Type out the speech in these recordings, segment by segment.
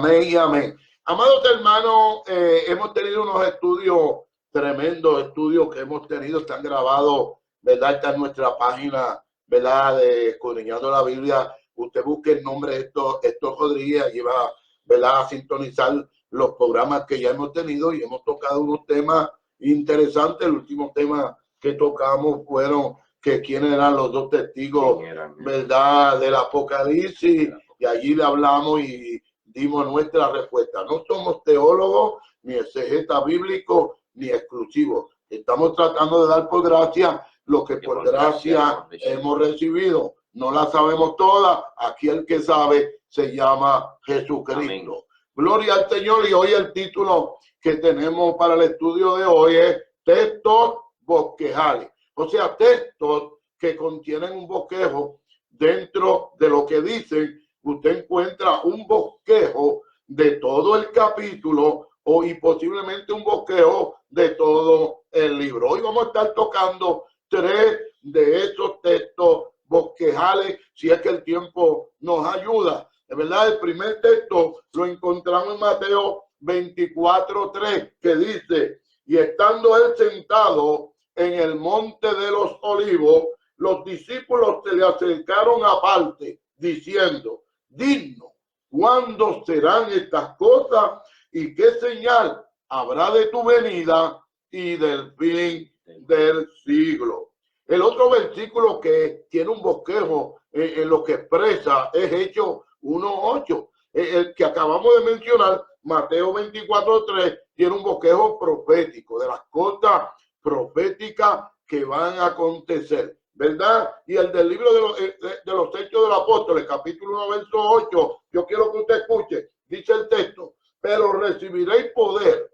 Amén y amén. Amados hermanos, hemos tenido unos estudios, tremendos estudios que hemos tenido, están grabados, ¿verdad? Está en nuestra página, ¿verdad? De Escudriñando la Biblia. Usted busque el nombre de Héctor Rodríguez, allí va, ¿verdad? A sintonizar los programas que ya hemos tenido y hemos tocado unos temas interesantes. El último tema que tocamos fueron que quiénes eran los dos testigos, ¿verdad? Del Apocalipsis, y allí le hablamos y dimos nuestra respuesta. No somos teólogos, ni exegetas bíblicos, ni exclusivos. Estamos tratando de dar por gracia lo que por gracia hemos recibido. No la sabemos todas. Aquí el que sabe se llama Jesucristo. Amén. Gloria al Señor. Y hoy el título que tenemos para el estudio de hoy es textos bosquejales. O sea, textos que contienen un bosquejo dentro de lo que dicen. Usted encuentra un bosquejo de todo el capítulo y posiblemente un bosquejo de todo el libro. Hoy vamos a estar tocando 3 de esos textos bosquejales, si es que el tiempo nos ayuda. De verdad, el primer texto lo encontramos en Mateo 24:3, que dice: y estando él sentado en el monte de los olivos, los discípulos se le acercaron aparte, diciendo: dinos, ¿cuándo serán estas cosas? ¿Y qué señal habrá de tu venida y del fin del siglo? El otro versículo que tiene un bosquejo en lo que expresa es Hechos 1:8. El que acabamos de mencionar, Mateo 24:3, tiene un bosquejo profético de las cosas proféticas que van a acontecer, ¿verdad? Y el del libro de los Hechos de los Apóstoles, capítulo 1, verso 8, yo quiero que usted escuche, dice el texto: pero recibiréis poder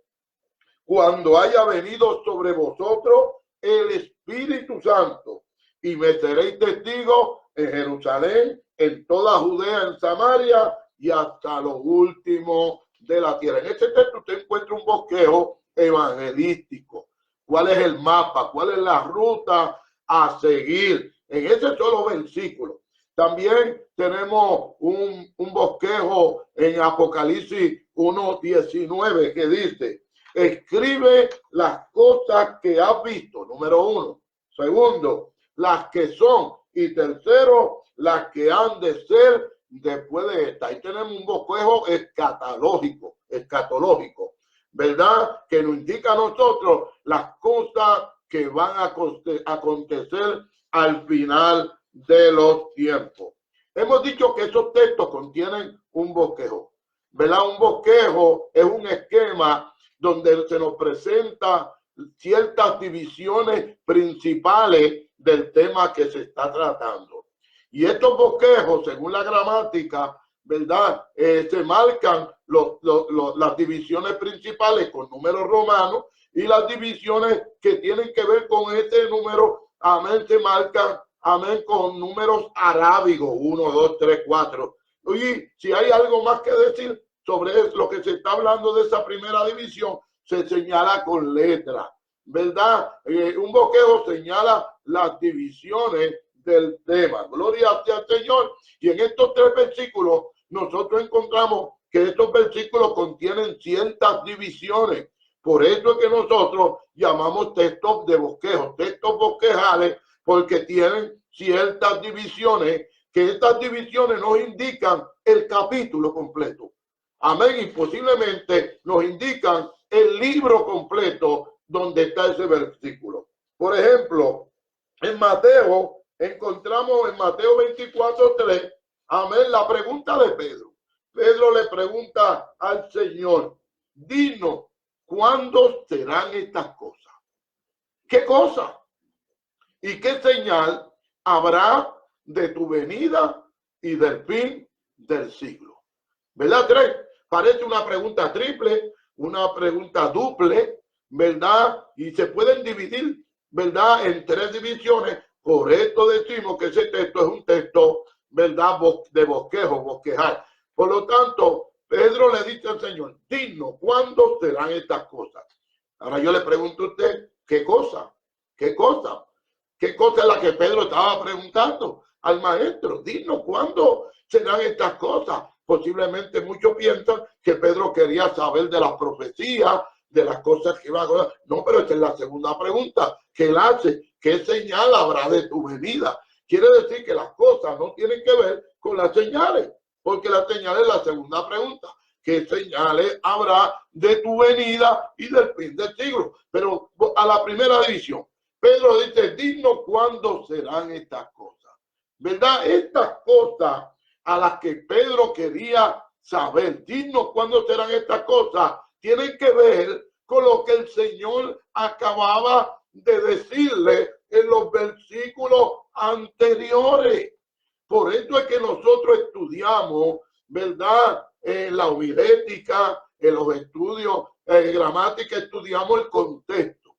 cuando haya venido sobre vosotros el Espíritu Santo, y me seréis testigos en Jerusalén, en toda Judea, en Samaria y hasta lo último de la tierra. En este texto usted encuentra un bosquejo evangelístico. ¿Cuál es el mapa? ¿Cuál es la ruta a seguir? En ese solo versículo. También tenemos un bosquejo en Apocalipsis 1:19 que dice: escribe las cosas que has visto, número 1. Segundo, las que son. Y tercero, las que han de ser después de esta. Ahí tenemos un bosquejo escatológico, ¿verdad? Que nos indica a nosotros las cosas que van a acontecer al final de los tiempos. Hemos dicho que esos textos contienen un bosquejo, ¿verdad? Un bosquejo es un esquema donde se nos presenta ciertas divisiones principales del tema que se está tratando. Y estos bosquejos, según la gramática, ¿verdad? Se marcan las divisiones principales con números romanos, y las divisiones que tienen que ver con este número, amén, se marcan, amén, con números arábigos, 1, 2, 3, 4. Y si hay algo más que decir sobre lo que se está hablando de esa primera división, se señala con letra, ¿verdad? Un bosquejo señala las divisiones del tema. Gloria al Señor. Y en estos 3 versículos nosotros encontramos que estos versículos contienen ciertas divisiones. Por eso es que nosotros llamamos textos de bosquejo, textos bosquejales, porque tienen ciertas divisiones, que estas divisiones nos indican el capítulo completo. Amén. Y posiblemente nos indican el libro completo donde está ese versículo. Por ejemplo, en Mateo, encontramos en Mateo 24:3, amén, la pregunta de Pedro. Pedro le pregunta al Señor: dinos, ¿cuándo serán estas cosas? ¿Qué cosa? ¿Y qué señal habrá de tu venida y del fin del siglo? ¿Verdad? 3. Parece una pregunta triple, una pregunta duple, ¿verdad? Y se pueden dividir, ¿verdad?, en 3 divisiones. Por esto decimos que ese texto es un texto, ¿verdad?, de bosquejo, bosquejar. Por lo tanto, Pedro le dice al Señor: dinos, ¿cuándo serán estas cosas? Ahora yo le pregunto a usted, ¿qué cosa? ¿Qué cosa? ¿Qué cosa es la que Pedro estaba preguntando al maestro? Dinos, ¿cuándo serán estas cosas? posiblemente muchos piensan que Pedro quería saber de las profecías, de las cosas que iba a hacer. No, pero esa es la segunda pregunta que él hace. ¿Qué señal habrá de tu venida? Quiere decir que las cosas no tienen que ver con las señales, porque la señal es la segunda pregunta. ¿Qué señales habrá de tu venida y del fin del siglo? Pero a la primera división, Pedro dice, dinos cuándo serán estas cosas. ¿Verdad? Estas cosas a las que Pedro quería saber, dinos cuándo serán estas cosas, tienen que ver con lo que el Señor acababa de decirle en los versículos anteriores. Por eso es que nosotros estudiamos, ¿verdad? En la homilética, en los estudios de gramática, estudiamos el contexto.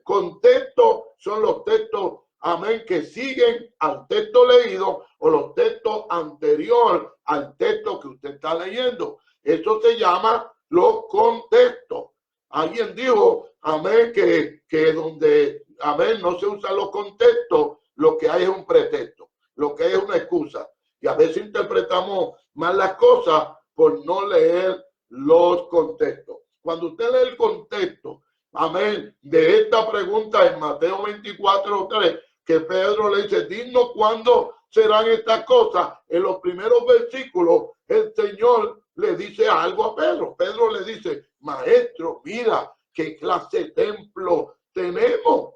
Contexto son los textos, amén, que siguen al texto leído o los textos anteriores al texto que usted está leyendo. Eso se llama los contextos. Alguien dijo, amén, que donde, amén, no se usan los contextos, lo que hay es un pretexto, lo que hay es una excusa. Y a veces interpretamos mal las cosas por no leer los contextos. Cuando usted lee el contexto, amén, de esta pregunta en Mateo 24:3, que Pedro le dice, dinos cuándo serán estas cosas. En los primeros versículos, el Señor le dice algo a Pedro. Pedro le dice, maestro, mira qué clase de templo tenemos.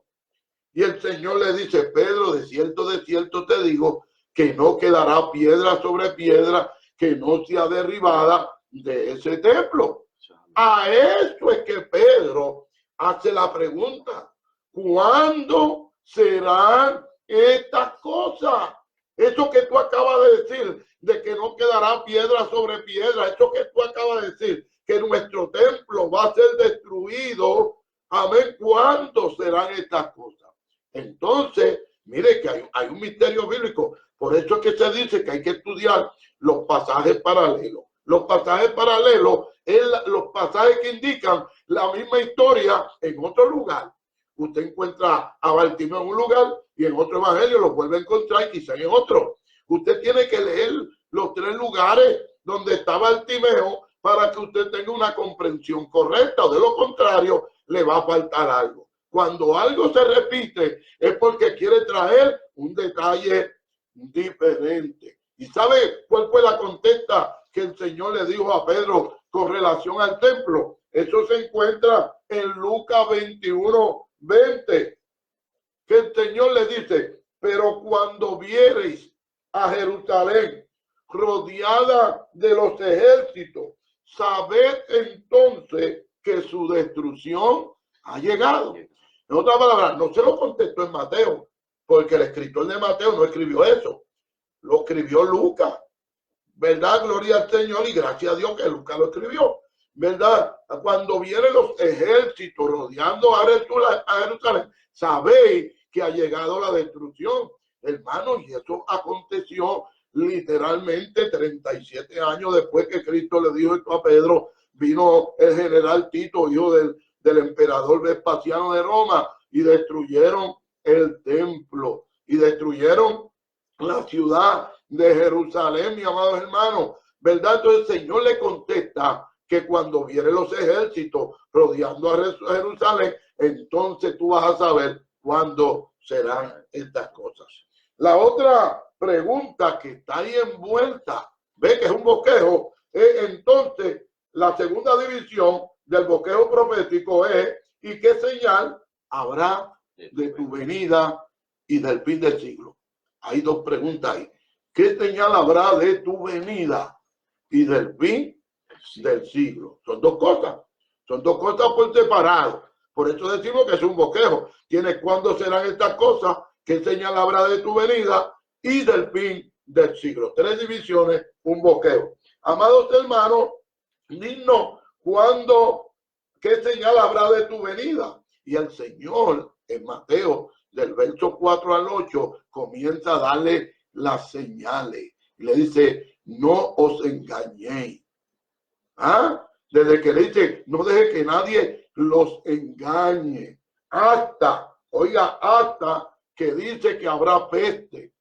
Y el Señor le dice, Pedro, de cierto te digo, que no quedará piedra sobre piedra que no sea derribada de ese templo. A esto es que Pedro hace la pregunta, ¿cuándo serán estas cosas? Eso que tú acabas de decir, de que no quedará piedra sobre piedra, eso que tú acabas de decir, que nuestro templo va a ser destruido, amén, ¿cuándo serán estas cosas? Entonces, mire que hay un misterio bíblico, por eso es que se dice que hay que estudiar los pasajes paralelos. Los pasajes paralelos es los pasajes que indican la misma historia en otro lugar. Usted encuentra a Bartimeo en un lugar y en otro evangelio lo vuelve a encontrar y quizá en otro. Usted tiene que leer los tres lugares donde está Bartimeo para que usted tenga una comprensión correcta, o de lo contrario le va a faltar algo. Cuando algo se repite es porque quiere traer un detalle diferente. ¿Y sabe cuál fue la contesta que el Señor le dijo a Pedro con relación al templo? Eso se encuentra en Lucas 21:20, que el Señor le dice, pero cuando viereis a Jerusalén rodeada de los ejércitos, sabed entonces que su destrucción ha llegado. En otras palabras, no se lo contestó en Mateo, porque el escritor de Mateo no escribió eso, lo escribió Lucas, ¿verdad? Gloria al Señor y gracias a Dios que Lucas lo escribió, ¿verdad? Cuando vienen los ejércitos rodeando a Jerusalén, sabéis que ha llegado la destrucción, hermanos, y eso aconteció literalmente 37 años después que Cristo le dijo esto a Pedro. Vino el general Tito, hijo del emperador Vespasiano de Roma, y destruyeron el templo y destruyeron la ciudad de Jerusalén, mi amados hermanos, ¿verdad? Entonces el Señor le contesta que cuando vienen los ejércitos rodeando a Jerusalén, entonces tú vas a saber cuándo serán estas cosas. La otra pregunta que está ahí envuelta, ve que es un bosquejo, entonces la segunda división del bosquejo profético es, ¿y qué señal habrá de tu venida y del fin del siglo? Hay dos preguntas ahí. ¿Qué señal habrá de tu venida y del fin del siglo? Son dos cosas por separado. Por eso decimos que es un bosquejo. Tienes cuándo serán estas cosas, qué señal habrá de tu venida y del fin del siglo. Tres divisiones, un bosquejo. Amados hermanos, dinos cuándo, qué señal habrá de tu venida. Y el Señor en Mateo del verso 4 al 8 comienza a darle las señales. Y le dice, no os engañéis. Desde que le dice, no deje que nadie los engañe. Hasta que dice que habrá peste,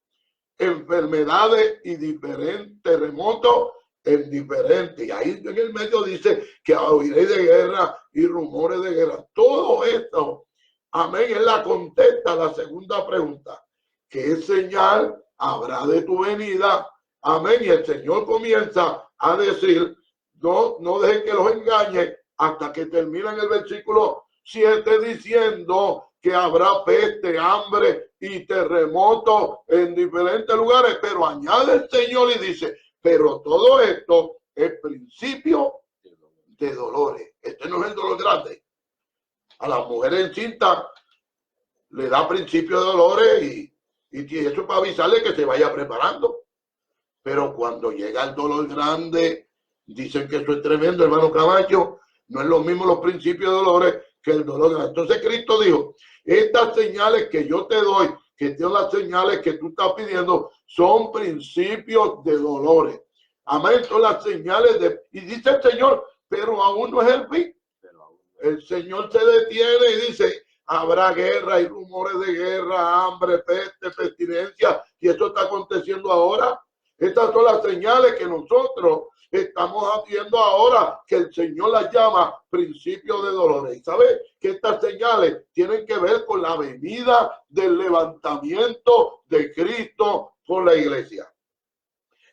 enfermedades y diferentes terremotos en diferente. Y ahí en el medio dice que oiré de guerra y rumores de guerra. Todo esto, amén, él la contesta a la segunda pregunta. ¿Qué señal habrá de tu venida? Amén. Y el Señor comienza a decir, no dejen que los engañe, hasta que termina en el versículo 7 diciendo que habrá peste, hambre y terremoto en diferentes lugares. Pero añade el Señor y dice, pero todo esto es principio de dolores. Este no es el dolor grande. A las mujeres encintas le da principio de dolores y eso es para avisarle que se vaya preparando. Pero cuando llega el dolor grande, dicen que eso es tremendo, hermano Camacho. No es lo mismo los principios de dolores que el dolor grande. Entonces Cristo dijo, estas señales que yo te doy, que son las señales que tú estás pidiendo, son principios de dolores. Amén, son las señales de... Y dice el Señor, pero aún no es el fin. El Señor se detiene y dice, habrá guerra y rumores de guerra, hambre, peste, pestilencia, y esto está aconteciendo ahora. Estas son las señales que nosotros estamos haciendo ahora, que el Señor las llama principios de dolores. Y sabe que estas señales tienen que ver con la venida del levantamiento de Cristo por la iglesia.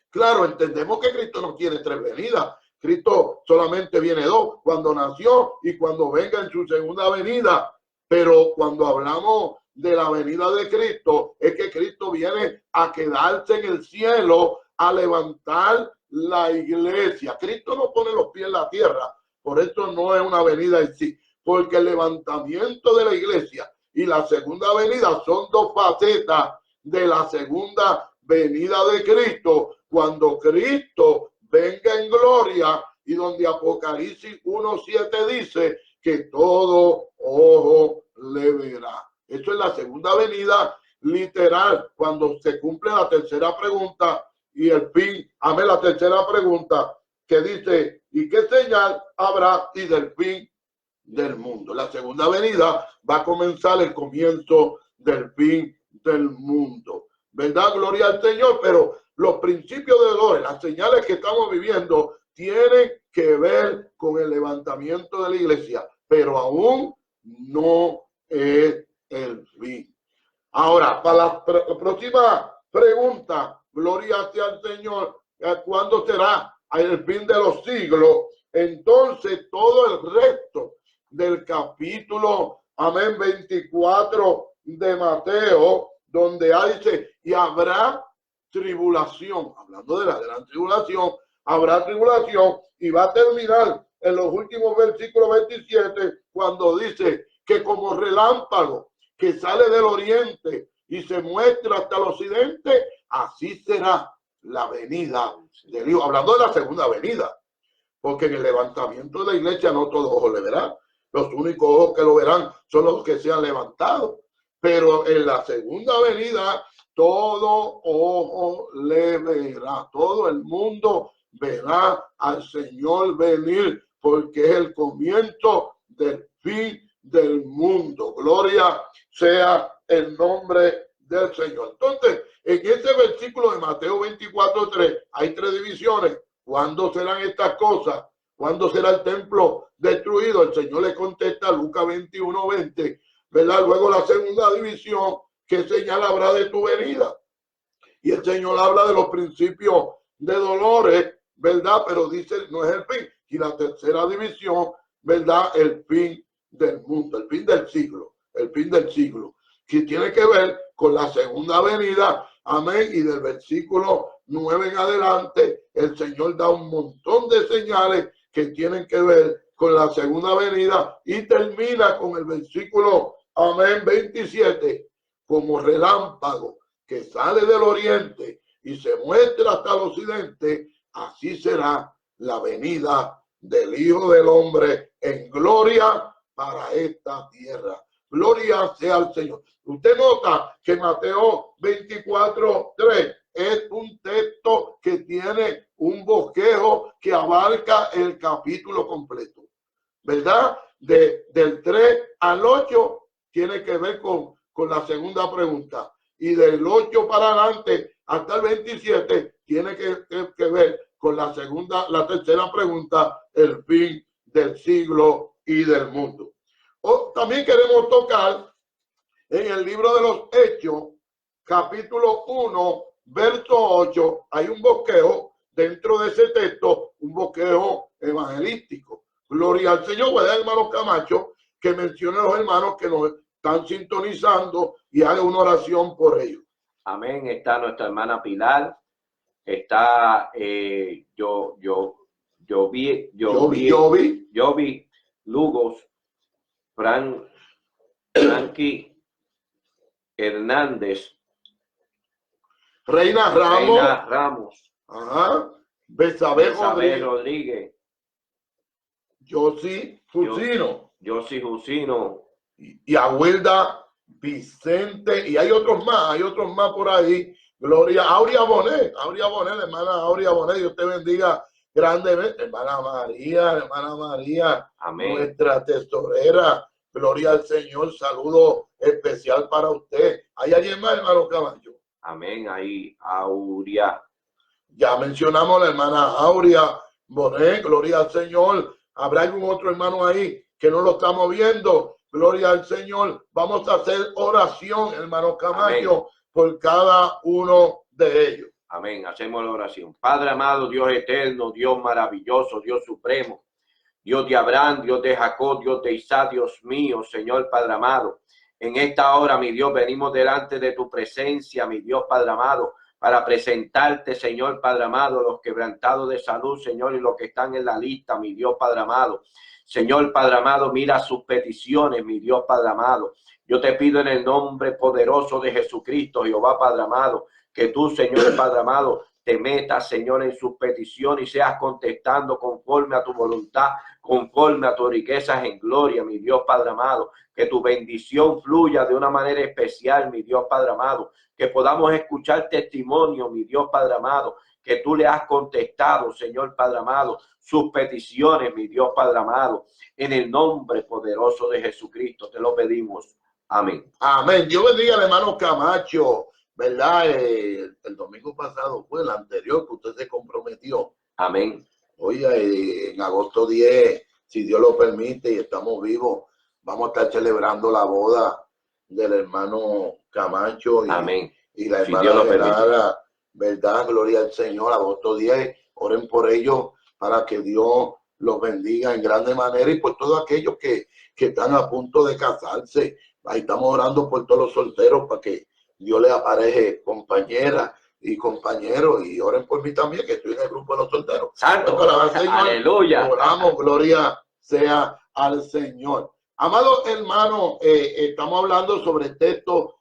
Claro, entendemos que Cristo no tiene tres venidas. Cristo solamente viene dos, cuando nació y cuando venga en su segunda venida. Pero cuando hablamos de la venida de Cristo, es que Cristo viene a quedarse en el cielo, a levantar la iglesia. Cristo no pone los pies en la tierra, por eso no es una venida en sí, porque el levantamiento de la iglesia y la segunda venida son dos facetas de la segunda venida de Cristo, cuando Cristo venga en gloria, y donde Apocalipsis 1:7 dice que todo ojo le verá. Eso es la segunda venida literal, cuando se cumple la tercera pregunta y el fin. Amén, la tercera pregunta que dice, ¿y qué señal habrá y del fin del mundo? La segunda venida va a comenzar el comienzo del fin del mundo. ¿Verdad? Gloria al Señor. Pero los principios de dolores, las señales que estamos viviendo, tienen que ver con el levantamiento de la iglesia, pero aún no es el fin. Ahora, para la próxima pregunta, gloria sea al Señor, ¿cuándo será el fin de los siglos? Entonces, todo el resto del capítulo, amén, 24 de Mateo, donde dice, y habrá tribulación, hablando de la gran tribulación, habrá tribulación, y va a terminar en los últimos versículos 27, cuando dice que como relámpago que sale del oriente y se muestra hasta el occidente, así será la venida del Hijo. Hablando de la segunda venida, porque en el levantamiento de la iglesia no todos ojos le verán. Los únicos ojos que lo verán son los que sean levantados. Pero en la segunda venida, todo ojo le verá. Todo el mundo verá al Señor venir, porque es el comienzo del fin del mundo. Gloria sea el nombre del Señor. Entonces, en ese versículo de Mateo 24:3 hay tres divisiones. ¿Cuándo serán estas cosas? ¿Cuándo será el templo destruido? El Señor le contesta a Lucas 21:20, ¿verdad? Luego la segunda división, ¿qué señal habrá de tu venida? Y el Señor habla de los principios de dolores, ¿verdad? Pero dice, no es el fin. Y la tercera división, ¿verdad? El fin del mundo, el fin del siglo, el fin del siglo, que tiene que ver con la segunda venida. Amén. Y del versículo 9 en adelante, el Señor da un montón de señales que tienen que ver con la segunda venida, y termina con el versículo, amén, 27, como relámpago que sale del oriente y se muestra hasta el occidente, así será la venida del Hijo del Hombre en gloria para esta tierra. Gloria sea al Señor. Usted nota que Mateo 24:3 es un texto que tiene un bosquejo que abarca el capítulo completo, ¿verdad? Del 3 al 8 tiene que ver con la segunda pregunta, y del 8 para adelante hasta el 27 tiene que ver con la tercera pregunta, el fin del siglo y del mundo. También queremos tocar en el libro de los Hechos, capítulo 1, verso 8, hay un bosquejo dentro de ese texto, un bosquejo evangelístico. Gloria al Señor. Voy a dar, hermano Camacho, que mencione a los hermanos que nos están sintonizando y haga una oración por ellos. Amén. Está nuestra hermana Pilar. Está yo vi Lugos, Frankie Hernández, Reina Ramos, ajá, Besabé Rodríguez, Josie Jusino y Abuelda Vicente, y hay otros más por ahí. Gloria, Aurea Bonet, la hermana Aurea Bonet, Dios te bendiga grandemente. Hermana María, amén. Nuestra tesorera, gloria al Señor, saludo especial para usted. ¿Hay alguien más, hermano Caballo? Amén, ahí Aurea. Ya mencionamos a la hermana Aurea Bonet, gloria al Señor. ¿Habrá algún otro hermano ahí que no lo estamos viendo? Gloria al Señor. Vamos a hacer oración, hermano Camacho, amén, por cada uno de ellos. Amén. Hacemos la oración. Padre amado, Dios eterno, Dios maravilloso, Dios supremo, Dios de Abraham, Dios de Jacob, Dios de Isaac, Dios mío, Señor Padre amado. En esta hora, mi Dios, venimos delante de tu presencia, mi Dios Padre amado, para presentarte, Señor Padre amado, los quebrantados de salud, Señor, y los que están en la lista, mi Dios Padre amado. Señor Padre amado, mira sus peticiones, mi Dios Padre amado. Yo te pido en el nombre poderoso de Jesucristo, Jehová Padre amado, que tú, Señor Padre amado, te metas, Señor, en sus peticiones y seas contestando conforme a tu voluntad, conforme a tus riquezas en gloria, mi Dios Padre amado. Que tu bendición fluya de una manera especial, mi Dios Padre amado. Que podamos escuchar testimonio, mi Dios Padre amado, que tú le has contestado, Señor Padre amado, sus peticiones, mi Dios Padre amado. En el nombre poderoso de Jesucristo te lo pedimos. Amén. Amén. Dios bendiga al hermano Camacho, ¿verdad? El domingo pasado fue el anterior que usted se comprometió. Amén. Oye, en agosto 10, si Dios lo permite y estamos vivos, vamos a estar celebrando la boda del hermano Camacho amén, y la hermana Genara, ¿verdad? Gloria al Señor, agosto 10. Oren por ellos para que Dios los bendiga en grande manera y por todos aquellos que están a punto de casarse. Ahí estamos orando por todos los solteros para que Dios les apareje compañeras y compañeros, y oren por mí también, que estoy en el grupo de los solteros. Santo, aleluya. Oramos, gloria sea al Señor. Amados hermanos, estamos hablando sobre textos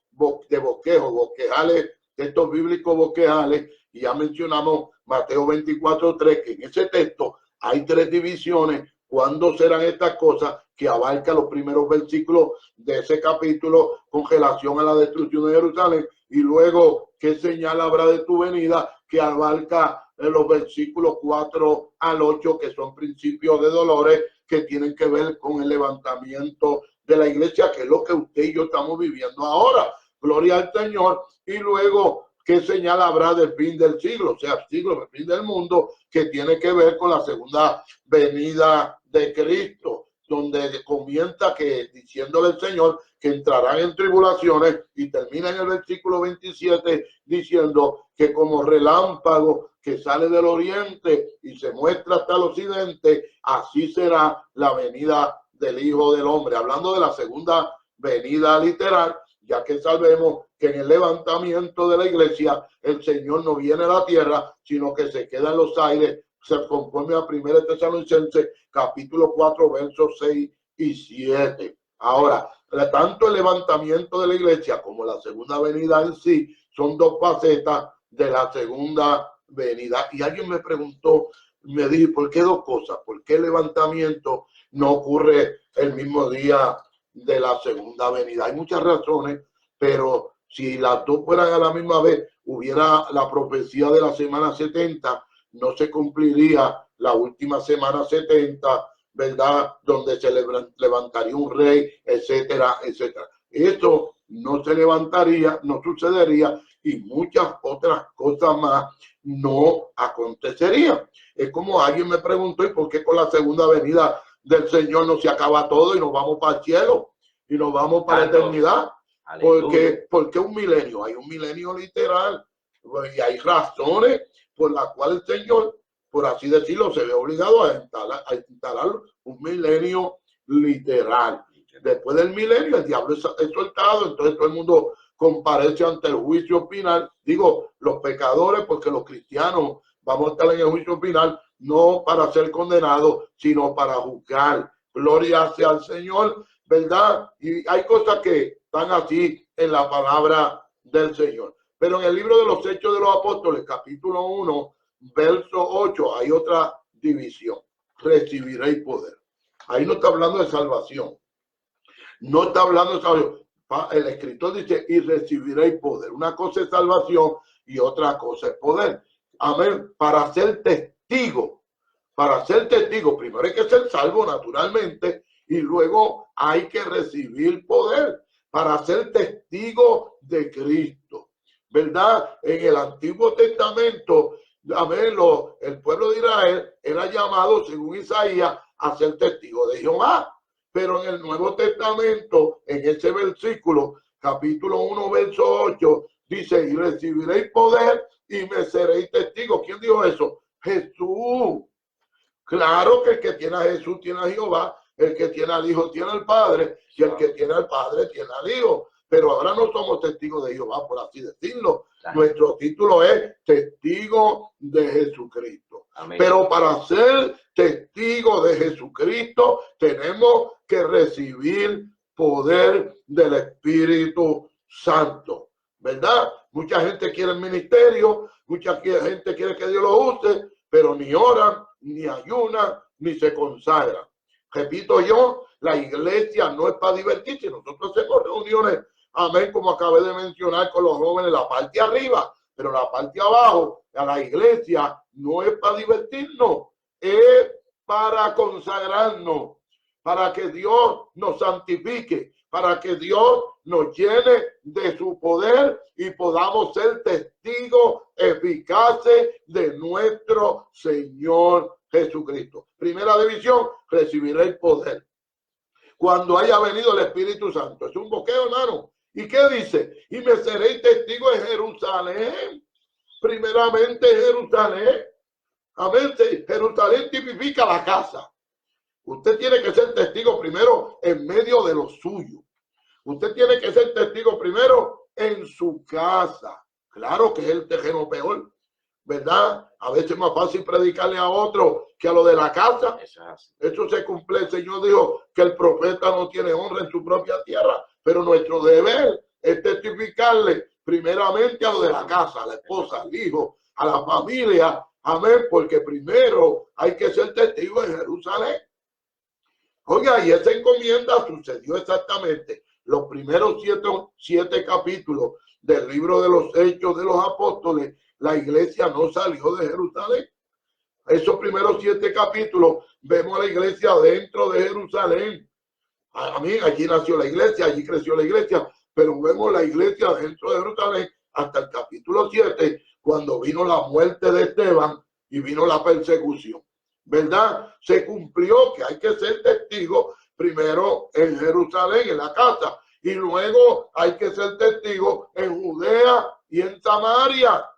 de bosquejales, textos bíblicos bosquejales, y ya mencionamos Mateo 24:3, que en ese texto hay 3 divisiones. ¿Cuándo serán estas cosas? Que abarca los primeros versículos de ese capítulo con relación a la destrucción de Jerusalén, y luego qué señal habrá de tu venida, que abarca los versículos 4 al 8, que son principios de dolores que tienen que ver con el levantamiento de la iglesia, que es lo que usted y yo estamos viviendo ahora. Gloria al Señor. Y luego qué señal habrá del fin del siglo, o sea, siglo, el fin del mundo, que tiene que ver con la segunda venida de Cristo, donde comienza diciéndole el Señor que entrarán en tribulaciones, y termina en el versículo 27 diciendo que como relámpago que sale del oriente y se muestra hasta el occidente, así será la venida del Hijo del Hombre, hablando de la segunda venida literal, ya que sabemos que en el levantamiento de la iglesia el Señor no viene a la tierra, sino que se queda en los aires, se conforme a 1 Tesalonicenses capítulo 4 versos 6 y 7. Ahora, tanto el levantamiento de la iglesia como la segunda venida en sí son 2 facetas de la segunda venida. Y alguien me preguntó, me dijo, ¿por qué 2 cosas? ¿Por qué el levantamiento no ocurre el mismo día de la segunda venida? Hay muchas razones, pero si las 2 fueran a la misma vez, hubiera la profecía de la semana 70, no se cumpliría la última semana 70, ¿verdad? Donde se levantaría un rey, etcétera, etcétera. Esto no se levantaría, no sucedería, y muchas otras cosas más no acontecería. Es como alguien me preguntó, ¿y por qué con la segunda venida del Señor no se acaba todo y nos vamos para el cielo y nos vamos para la eternidad? Porque un milenio, hay un milenio literal, y hay razones por las cuales el Señor, por así decirlo, se ve obligado a instalar un milenio literal. Después del milenio el diablo es soltado, entonces todo el mundo comparece ante el juicio final. Digo, los pecadores, porque los cristianos vamos a estar en el juicio final, no para ser condenados, sino para juzgar. Gloria sea al Señor, ¿verdad? Y hay cosas que están así en la palabra del Señor. Pero en el libro de los Hechos de los Apóstoles, capítulo 1, verso 8, hay otra división. Recibiréis poder. Ahí no está hablando de salvación. No está hablando de salvación. El escritor dice, y recibiréis poder. Una cosa es salvación y otra cosa es poder. Amén. Para ser testigo. Para ser testigo, primero hay que ser salvo naturalmente y luego hay que recibir poder para ser testigo de Cristo. ¿Verdad? En el Antiguo Testamento, amén, el pueblo de Israel era llamado, según Isaías, a ser testigo de Jehová. Pero en el Nuevo Testamento, en ese versículo, capítulo 1, verso 8, dice, y recibiréis poder y me seréis testigo. ¿Quién dijo eso? Jesús. Claro que el que tiene a Jesús tiene a Jehová, el que tiene al Hijo tiene al Padre, y el que tiene al Padre tiene al Hijo. Pero ahora no somos testigos de Jehová, por así decirlo. Claro. Nuestro título es testigo de Jesucristo. Amén. Pero para ser testigo de Jesucristo tenemos que recibir poder del Espíritu Santo, ¿verdad? Mucha gente quiere el ministerio, mucha gente quiere que Dios lo use, pero ni oran, ni ayunan, ni se consagran. Repito yo, la iglesia no es para divertirse. Nosotros hacemos reuniones, amén, como acabé de mencionar con los jóvenes, la parte de arriba, pero la parte de abajo, a la iglesia no es para divertirnos, es para consagrarnos, para que Dios nos santifique, para que Dios nos llene de su poder y podamos ser testigos eficaces de nuestro Señor Jesucristo. Primera división, recibiréis poder cuando haya venido el Espíritu Santo. Es un boqueo, hermano. ¿Y qué dice? Y me seréis testigo en Jerusalén. Primeramente Jerusalén. Amén. Jerusalén tipifica la casa. Usted tiene que ser testigo primero en medio de lo suyo. Usted tiene que ser testigo primero en su casa. Claro que es el terreno peor, ¿verdad? A veces es más fácil predicarle a otro que a lo de la casa. Eso se cumple. El Señor dijo que el profeta no tiene honra en su propia tierra, pero nuestro deber es testificarle primeramente a lo de la casa, a la esposa, al hijo, a la familia. Amén, porque primero hay que ser testigo en Jerusalén. Oiga, y esa encomienda sucedió exactamente los primeros siete capítulos del libro de los Hechos de los Apóstoles. La iglesia no salió de Jerusalén. Esos primeros 7 capítulos vemos a la iglesia dentro de Jerusalén. A mí, allí nació la iglesia, allí creció la iglesia, pero vemos la iglesia dentro de Jerusalén hasta el capítulo 7, cuando vino la muerte de Esteban y vino la persecución. ¿Verdad? Se cumplió que hay que ser testigo primero en Jerusalén, en la casa, y luego hay que ser testigo en Judea y en Samaria.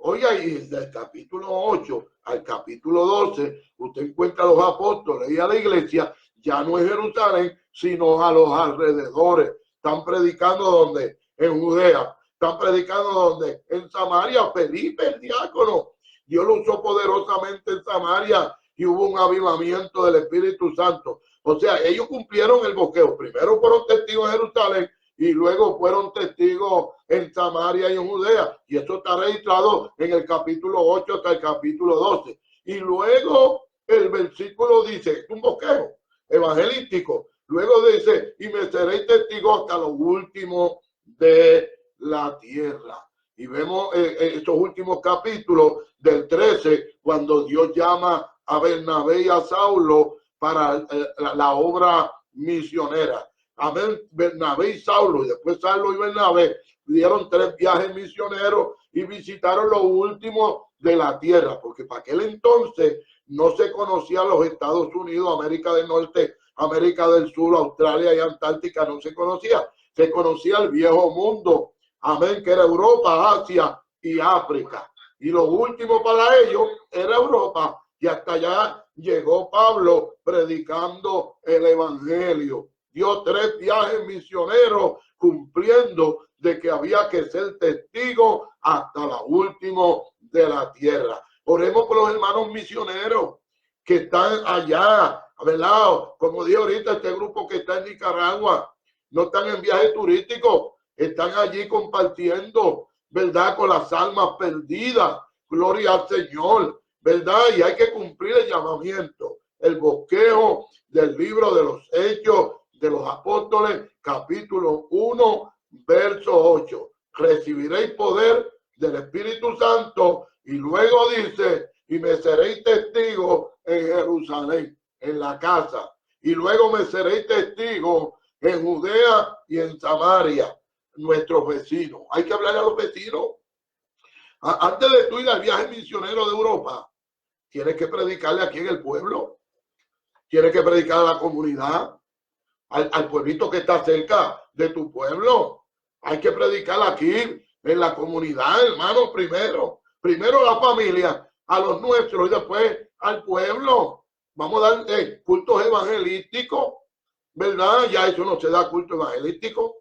Oiga, y del capítulo 8 al capítulo 12, usted encuentra a los apóstoles y a la iglesia, ya no es Jerusalén, sino a los alrededores. Están predicando donde, en Judea, están predicando donde, en Samaria. Felipe, el diácono, Dios lo usó poderosamente en Samaria y hubo un avivamiento del Espíritu Santo. O sea, ellos cumplieron el boqueo. Primero fueron testigos en Jerusalén y luego fueron testigos en Samaria y en Judea. Y eso está registrado en el capítulo 8 hasta el capítulo 12. Y luego el versículo dice, es un boqueo evangelístico. Luego dice, y me seréis testigo hasta lo último de la tierra. Y vemos estos últimos capítulos del 13, cuando Dios llama a Bernabé y a Saulo para la obra misionera. Amén. Bernabé y Saulo, y después Saulo y Bernabé dieron 3 viajes misioneros y visitaron los últimos de la tierra, porque para aquel entonces no se conocía los Estados Unidos, América del Norte, América del Sur, Australia y Antártica, no se conocía. Se conocía el viejo mundo, amén, que era Europa, Asia y África. Y lo último para ellos era Europa. Y hasta allá llegó Pablo predicando el evangelio. Dio 3 viajes misioneros cumpliendo de que había que ser testigo hasta la última de la tierra. Oremos por los hermanos misioneros que están allá, ¿verdad? Como dije ahorita, este grupo que está en Nicaragua, no están en viaje turístico, están allí compartiendo, ¿verdad? Con las almas perdidas. Gloria al Señor, ¿verdad? Y hay que cumplir el llamamiento, el bosquejo del libro de los Hechos de los Apóstoles, capítulo 1, verso 8. Recibiréis poder del Espíritu Santo, y luego dice, y me seréis testigo en Jerusalén, en la casa, y luego me seréis testigo en Judea y en Samaria, nuestros vecinos. Hay que hablarle a los vecinos. Antes de tú ir al viaje misionero de Europa, tienes que predicarle aquí en el pueblo, tienes que predicar a la comunidad, al pueblito que está cerca de tu pueblo. Hay que predicar aquí en la comunidad, hermano, primero la familia, a los nuestros y después al pueblo. Vamos a dar cultos evangelísticos, ¿verdad? Ya eso no se da culto evangelístico,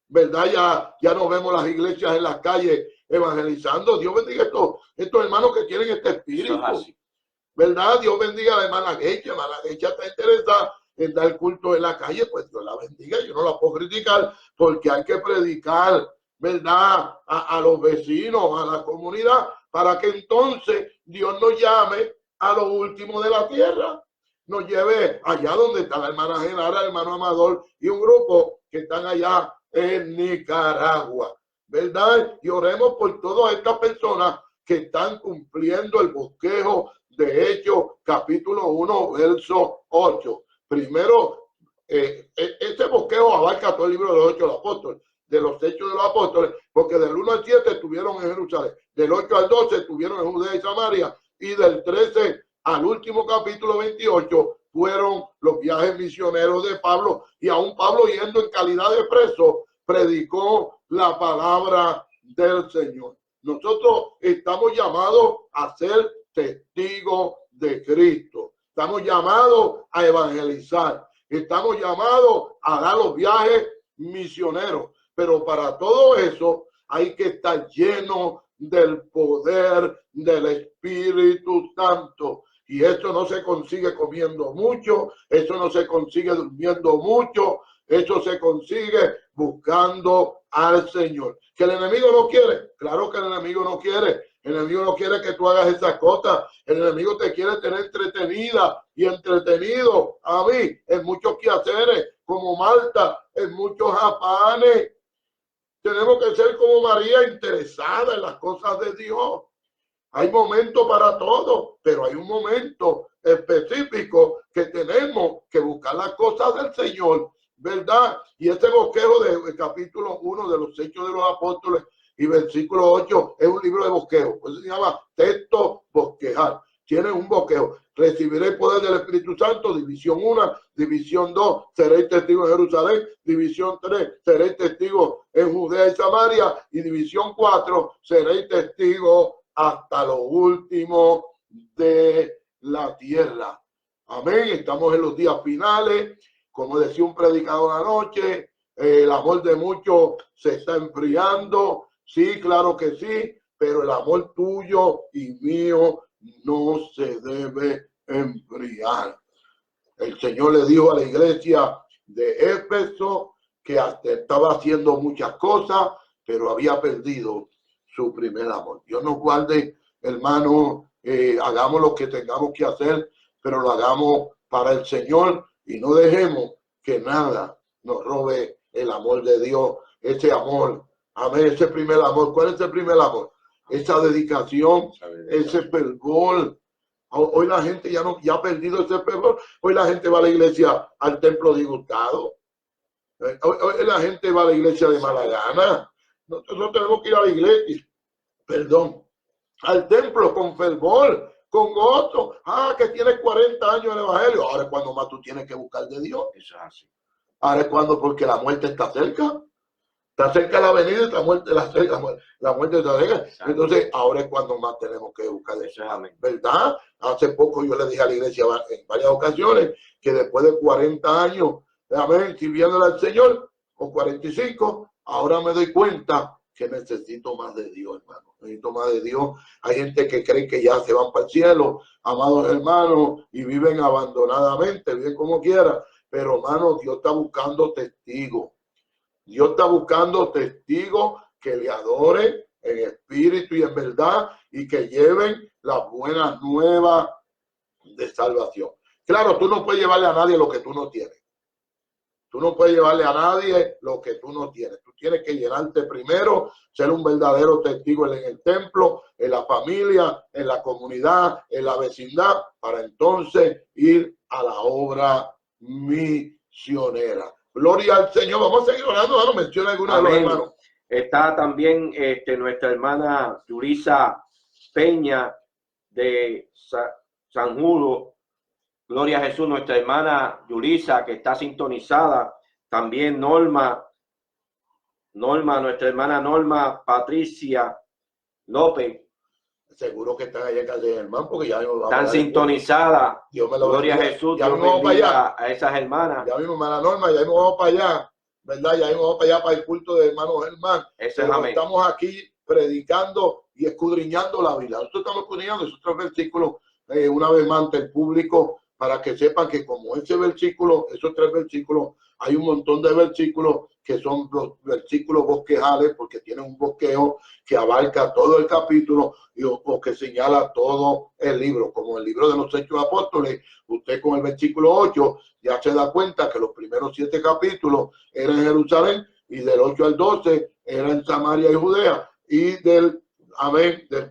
¿verdad? Ya no vemos las iglesias en las calles evangelizando. Dios bendiga estos hermanos que tienen este espíritu, ¿verdad? Dios bendiga a la hermana Gecha. Hermana Gecha está interesada en dar culto en la calle, pues Dios la bendiga. Yo no la puedo criticar porque hay que predicar, ¿verdad? A los vecinos, a la comunidad, para que entonces Dios nos llame a lo último de la tierra. Nos lleve allá donde está la hermana Genara, el hermano Amador y un grupo que están allá en Nicaragua, ¿verdad? Y oremos por todas estas personas que están cumpliendo el bosquejo de Hechos, capítulo 1, verso 8. Primero, este bosquejo abarca todo el libro de los Hechos de los Apóstoles, de los Hechos de los Apóstoles, porque del 1 al 7 estuvieron en Jerusalén, del 8 al 12 estuvieron en Judea y Samaria, y del 13 al último capítulo 28 fueron los viajes misioneros de Pablo, y aún Pablo, yendo en calidad de preso, predicó la palabra del Señor. Nosotros estamos llamados a ser testigos de Cristo. Estamos llamados a evangelizar. Estamos llamados a dar los viajes misioneros. Pero para todo eso hay que estar lleno del poder del Espíritu Santo. Y eso no se consigue comiendo mucho, eso no se consigue durmiendo mucho, eso se consigue buscando al Señor. ¿Que el enemigo no quiere? Claro que el enemigo no quiere. El enemigo no quiere que tú hagas esas cosas. El enemigo te quiere tener entretenida y entretenido a mí en muchos quehaceres, como Marta, en muchos afanes. Tenemos que ser como María, interesada en las cosas de Dios. Hay momentos para todo, pero hay un momento específico que tenemos que buscar las cosas del Señor, ¿verdad? Y este bosquejo del capítulo 1 de los Hechos de los Apóstoles y versículo 8 es un libro de bosquejo. Pues se llama texto bosquejar. Tiene un bosquejo. Recibiré el poder del Espíritu Santo, división 1, división 2, seréis testigos en Jerusalén, división 3, seréis testigos en Judea y Samaria, y división 4, seréis testigos hasta lo último de la tierra. Amén. Estamos en los días finales. Como decía un predicador anoche, el amor de muchos se está enfriando. Sí, claro que sí, pero el amor tuyo y mío no se debe enfriar. El Señor le dijo a la iglesia de Éfeso que hasta estaba haciendo muchas cosas, pero había perdido su primer amor. Dios nos guarde, hermano, hagamos lo que tengamos que hacer, pero lo hagamos para el Señor y no dejemos que nada nos robe el amor de Dios, ese amor. Amén, ese primer amor. ¿Cuál es el primer amor? Esa dedicación, ese fervor. Hoy la gente ya ha perdido ese fervor. Hoy la gente va a la iglesia, al templo disgustado. Hoy la gente va a la iglesia de mala gana. Nosotros tenemos que ir a la iglesia, perdón, al templo con fervor, con gozo. Ah, que tienes 40 años en el evangelio. Ahora es cuando más tú tienes que buscar de Dios. Eso es así. Ahora es cuando, porque la muerte está cerca. Está cerca la venida, la muerte está cerca. Exacto. Entonces, ahora es cuando más tenemos que buscar de Eso es amén. ¿Verdad? Hace poco yo le dije a la iglesia en varias ocasiones que después de 40 años, amén, sirviéndole al Señor, o 45, ahora me doy cuenta que necesito más de Dios, hermano. Necesito más de Dios. Hay gente que cree que ya se van para el cielo, amados hermanos, y viven abandonadamente, viven como quiera. Pero, hermano, Dios está buscando testigos. Dios está buscando testigos que le adoren en espíritu y en verdad y que lleven las buenas nuevas de salvación. Claro, tú no puedes llevarle a nadie lo que tú no tienes. Tú no puedes llevarle a nadie lo que tú no tienes. Tú tienes que llenarte primero, ser un verdadero testigo en el templo, en la familia, en la comunidad, en la vecindad, para entonces ir a la obra misionera. Gloria al Señor. Vamos a seguir orando. Ahora menciona alguna de los hermanos. Está también nuestra hermana Yulisa Peña de San Judo. Gloria a Jesús. Nuestra hermana Yulisa que está sintonizada. También Norma, nuestra hermana Norma Patricia López. Seguro que están allá en Calle Germán porque ya están sintonizadas. Gloria a Jesús. Ya mismo vamos para allá. A esas hermanas. Ya mismo, hermana Norma, ya mismo vamos para allá, ¿verdad? Ya mismo vamos para allá para el culto de hermano Germán. Eso es amén. Estamos aquí predicando y escudriñando la Biblia. Nosotros estamos escudriñando esos 3 versículos una vez más ante el público para que sepan que como ese versículo, esos 3 versículos, hay un montón de versículos que son los versículos bosquejales porque tienen un bosquejo que abarca todo el capítulo o que señala todo el libro, como el libro de los Hechos Apóstoles. Usted con el versículo 8 ya se da cuenta que los primeros 7 capítulos eran en Jerusalén y del 8 al 12 era en Samaria y Judea y del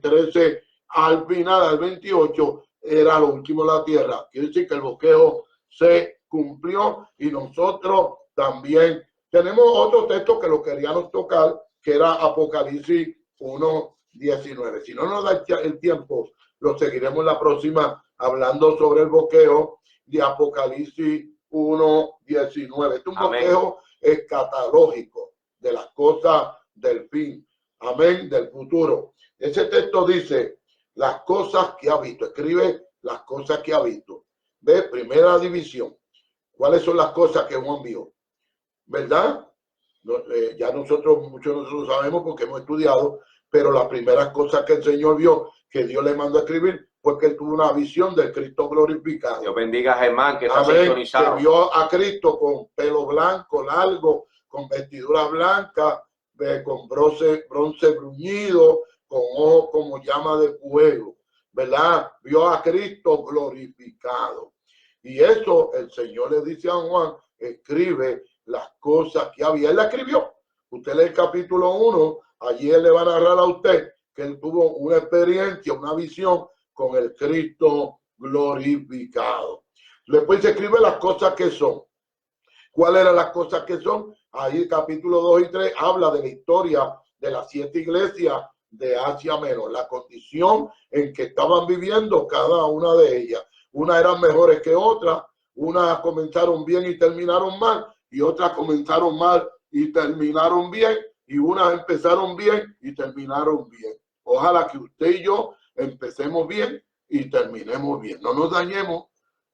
13 al final, al 28, era lo último de la tierra. Quiere decir que el bosquejo se cumplió y nosotros también tenemos otro texto que lo queríamos tocar, que era Apocalipsis 1:19. Si no nos da el tiempo, lo seguiremos la próxima hablando sobre el bosquejo de Apocalipsis 1:19. Este es un bosquejo escatológico de las cosas del fin. Amén, del futuro. Ese texto dice las cosas que ha visto. Escribe las cosas que ha visto. Ve, primera división. ¿Cuáles son las cosas que Juan vio? ¿Verdad? Ya muchos de nosotros sabemos porque hemos estudiado, pero las primeras cosas que el Señor vio, que Dios le mandó a escribir, fue que él tuvo una visión del Cristo glorificado. Dios bendiga a Germán, que está sintonizado. Que vio a Cristo con pelo blanco, largo, con vestidura blanca, con bronce bruñido, con ojos como llama de fuego, ¿verdad? Vio a Cristo glorificado. Y eso el Señor le dice a Juan, escribe las cosas que había. Él la escribió. Usted lee el capítulo 1, allí él le va a narrar a usted que él tuvo una experiencia, una visión con el Cristo glorificado. Después se escribe las cosas que son. ¿Cuáles eran las cosas que son? Ahí el capítulo 2 y 3 habla de la historia de las 7 iglesias de Asia Menor, la condición en que estaban viviendo cada una de ellas. Unas eran mejores que otras, unas comenzaron bien y terminaron mal, y otras comenzaron mal y terminaron bien, y unas empezaron bien y terminaron bien. Ojalá que usted y yo empecemos bien y terminemos bien. No nos dañemos,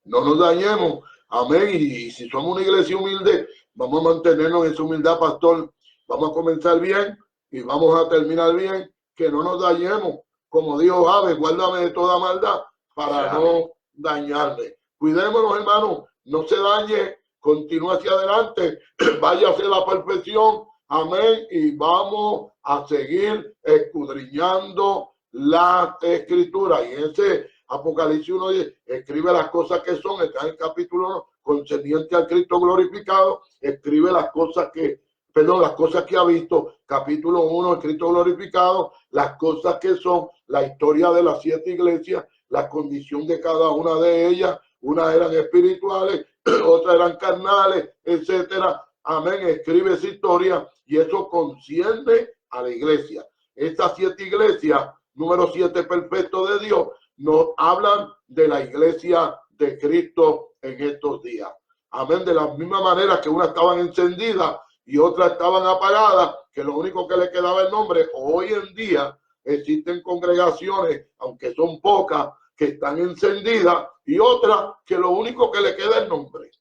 no nos dañemos. Amén. Y si somos una iglesia humilde, vamos a mantenernos en esa humildad, pastor. Vamos a comenzar bien y vamos a terminar bien. Que no nos dañemos. Como dijo Javes, guárdame de toda maldad para no dañarme. Cuidémonos, hermanos. No se dañe. Continúa hacia adelante. Vaya hacia la perfección. Amén. Y vamos a seguir escudriñando la escritura. Y ese Apocalipsis 1 dice, escribe las cosas que son, está en el capítulo 1, concerniente al Cristo glorificado, escribe las cosas que, las cosas que ha visto, capítulo 1, el Cristo glorificado, las cosas que son, la historia de las 7 iglesias, la condición de cada una de ellas, unas eran espirituales, otras eran carnales, etcétera. Amén, escribe esa historia y eso concierne a la iglesia. Estas 7 iglesias número 7 perfecto de Dios, nos hablan de la iglesia de Cristo en estos días. Amén. De la misma manera que unas estaban encendidas y otras estaban apagadas, que lo único que le quedaba el nombre. Hoy en día existen congregaciones, aunque son pocas, que están encendidas, y otras que lo único que le queda es el nombre.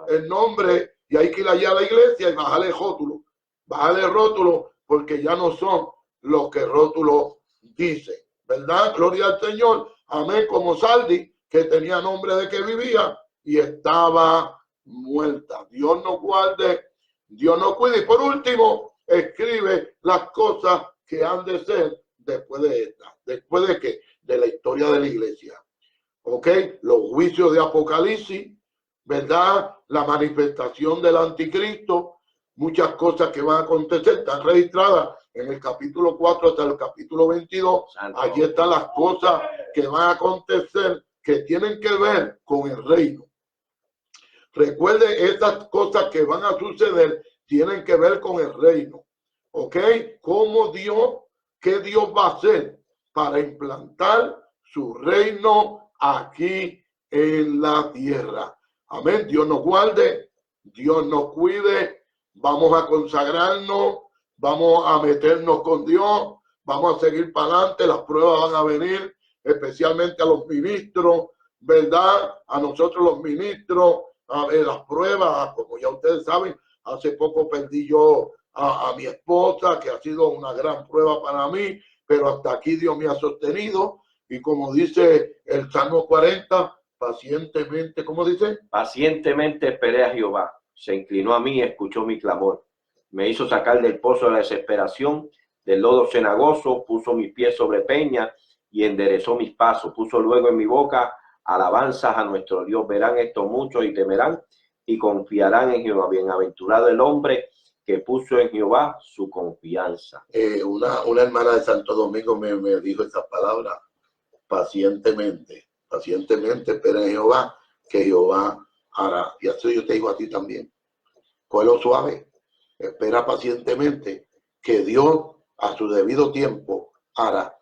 El nombre, y hay que ir allá a la iglesia y bajarle rótulo. Bajarle rótulo, porque ya no son lo que rótulo dice. ¿Verdad? Gloria al Señor. Amén. Como Saldi, que tenía nombre de que vivía y estaba muerta. Dios nos guarde, Dios nos cuide. Y por último, escribe las cosas que han de ser después de esta. ¿Después de qué? De la historia de la iglesia. ¿Ok? Los juicios de Apocalipsis, ¿verdad? La manifestación del anticristo, muchas cosas que van a acontecer, están registradas en el capítulo 4 hasta el capítulo 22. Santo. Allí están las cosas que van a acontecer que tienen que ver con el reino. Recuerde, estas cosas que van a suceder tienen que ver con el reino. ¿Ok? ¿Cómo Dios, qué Dios va a hacer para implantar su reino aquí en la tierra? Amén. Dios nos guarde, Dios nos cuide. Vamos a consagrarnos, vamos a meternos con Dios, vamos a seguir para adelante. Las pruebas van a venir, especialmente a los ministros, ¿verdad? A nosotros los ministros, a ver, las pruebas, como ya ustedes saben, hace poco perdí yo a mi esposa, que ha sido una gran prueba para mí, pero hasta aquí Dios me ha sostenido. Y como dice el Salmo 40, pacientemente, ¿cómo dice? Pacientemente esperé a Jehová. Se inclinó a mí y escuchó mi clamor. Me hizo sacar del pozo de la desesperación, del lodo cenagoso, puso mis pies sobre peña y enderezó mis pasos. Puso luego en mi boca alabanzas a nuestro Dios. Verán esto muchos y temerán y confiarán en Jehová. Bienaventurado el hombre que puso en Jehová su confianza. Una hermana de Santo Domingo me dijo esas palabras. Pacientemente espera en Jehová, que Jehová hará. Y así yo te digo a ti también. Cógelo suave. Espera pacientemente, que Dios a su debido tiempo hará.